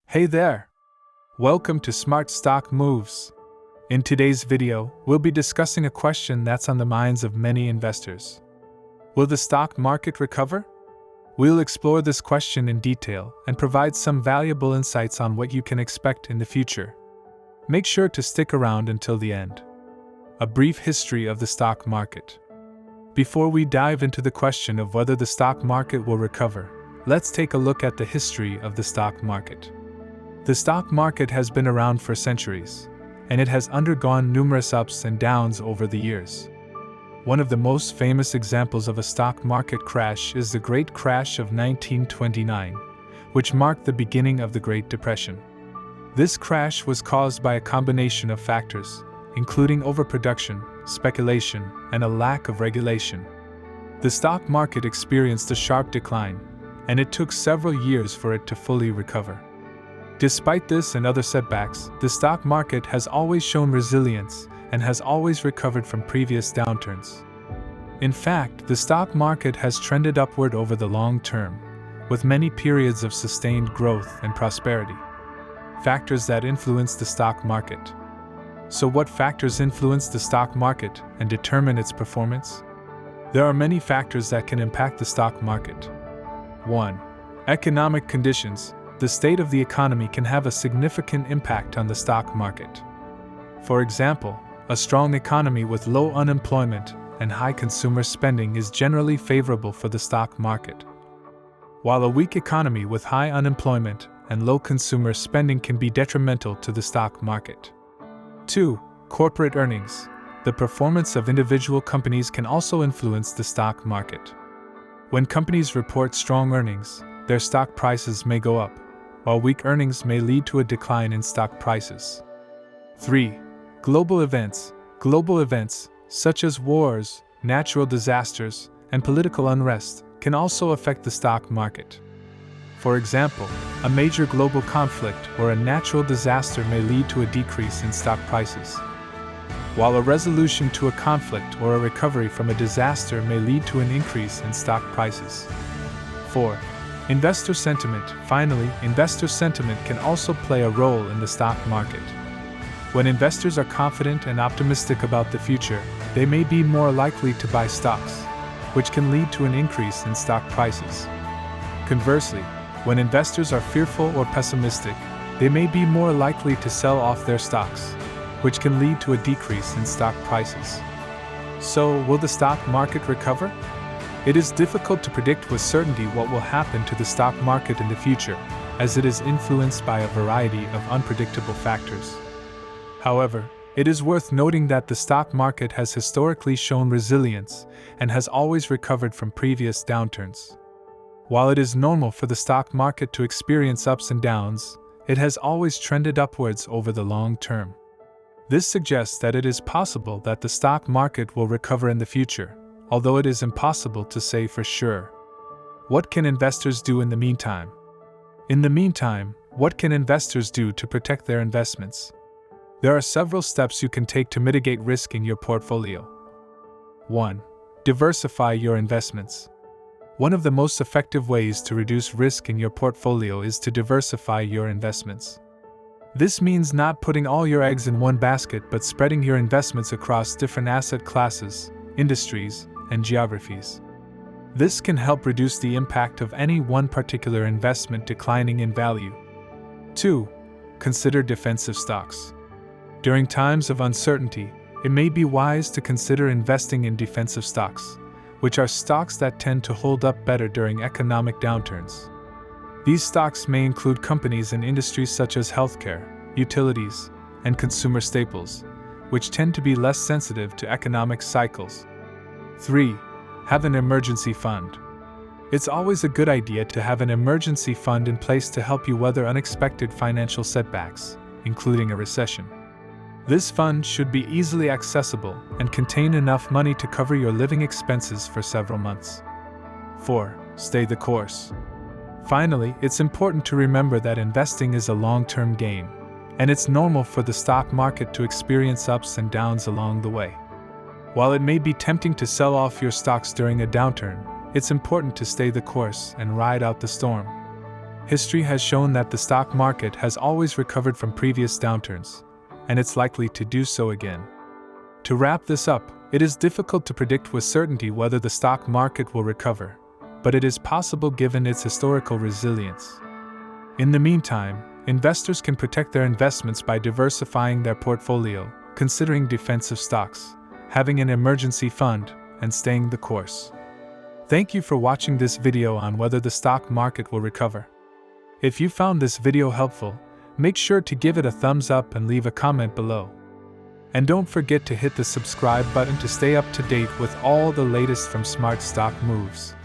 Hey there! Welcome to Smart Stock Moves. In today's video, we'll be discussing a question that's on the minds of many investors. Will the stock market recover? We'll explore this question in detail and provide some valuable insights on what you can expect in the future. Make sure to stick around until the end. A brief history of the stock market. Before we dive into the question of whether the stock market will recover, let's take a look at the history of the stock market. The stock market has been around for centuries, and it has undergone numerous ups and downs over the years. One of the most famous examples of a stock market crash is the Great Crash of 1929, which marked the beginning of the Great Depression. This crash was caused by a combination of factors, including overproduction, speculation, and a lack of regulation. The stock market experienced a sharp decline, and it took several years for it to fully recover. Despite this and other setbacks, the stock market has always shown resilience and has always recovered from previous downturns. In fact, the stock market has trended upward over the long term, with many periods of sustained growth and prosperity. Factors that influence the stock market. So what factors influence the stock market and determine its performance? There are many factors that can impact the stock market. 1. Economic conditions. The state of the economy can have a significant impact on the stock market. For example, a strong economy with low unemployment and high consumer spending is generally favorable for the stock market, while a weak economy with high unemployment and low consumer spending can be detrimental to the stock market. 2. Corporate earnings. The performance of individual companies can also influence the stock market. When companies report strong earnings, their stock prices may go up, while weak earnings may lead to a decline in stock prices. 3. Global events. Global events, such as wars, natural disasters, and political unrest, can also affect the stock market. For example, a major global conflict or a natural disaster may lead to a decrease in stock prices, while a resolution to a conflict or a recovery from a disaster may lead to an increase in stock prices. 4. Investor sentiment. Finally, investor sentiment can also play a role in the stock market. When investors are confident and optimistic about the future, they may be more likely to buy stocks, which can lead to an increase in stock prices. Conversely, when investors are fearful or pessimistic, they may be more likely to sell off their stocks, which can lead to a decrease in stock prices. So, will the stock market recover? It is difficult to predict with certainty what will happen to the stock market in the future, as it is influenced by a variety of unpredictable factors. However, it is worth noting that the stock market has historically shown resilience and has always recovered from previous downturns. While it is normal for the stock market to experience ups and downs, it has always trended upwards over the long term. This suggests that it is possible that the stock market will recover in the future, although it is impossible to say for sure. What can investors do in the meantime? In the meantime, what can investors do to protect their investments? There are several steps you can take to mitigate risk in your portfolio. 1. Diversify your investments. One of the most effective ways to reduce risk in your portfolio is to diversify your investments. This means not putting all your eggs in one basket but spreading your investments across different asset classes, industries, and geographies. This can help reduce the impact of any one particular investment declining in value. 2. Consider defensive stocks. During times of uncertainty, it may be wise to consider investing in defensive stocks, which are stocks that tend to hold up better during economic downturns. These stocks may include companies in industries such as healthcare, utilities, and consumer staples, which tend to be less sensitive to economic cycles. 3. Have an emergency fund. It's always a good idea to have an emergency fund in place to help you weather unexpected financial setbacks, including a recession. This fund should be easily accessible and contain enough money to cover your living expenses for several months. 4. Stay the course. Finally, it's important to remember that investing is a long-term game, and it's normal for the stock market to experience ups and downs along the way. While it may be tempting to sell off your stocks during a downturn, it's important to stay the course and ride out the storm. History has shown that the stock market has always recovered from previous downturns, and it's likely to do so again. To wrap this up, it is difficult to predict with certainty whether the stock market will recover, but it is possible given its historical resilience. In the meantime, investors can protect their investments by diversifying their portfolio, considering defensive stocks, having an emergency fund, and staying the course. Thank you for watching this video on whether the stock market will recover. If you found this video helpful, make sure to give it a thumbs up and leave a comment below. And don't forget to hit the subscribe button to stay up to date with all the latest from Smart Stock Moves.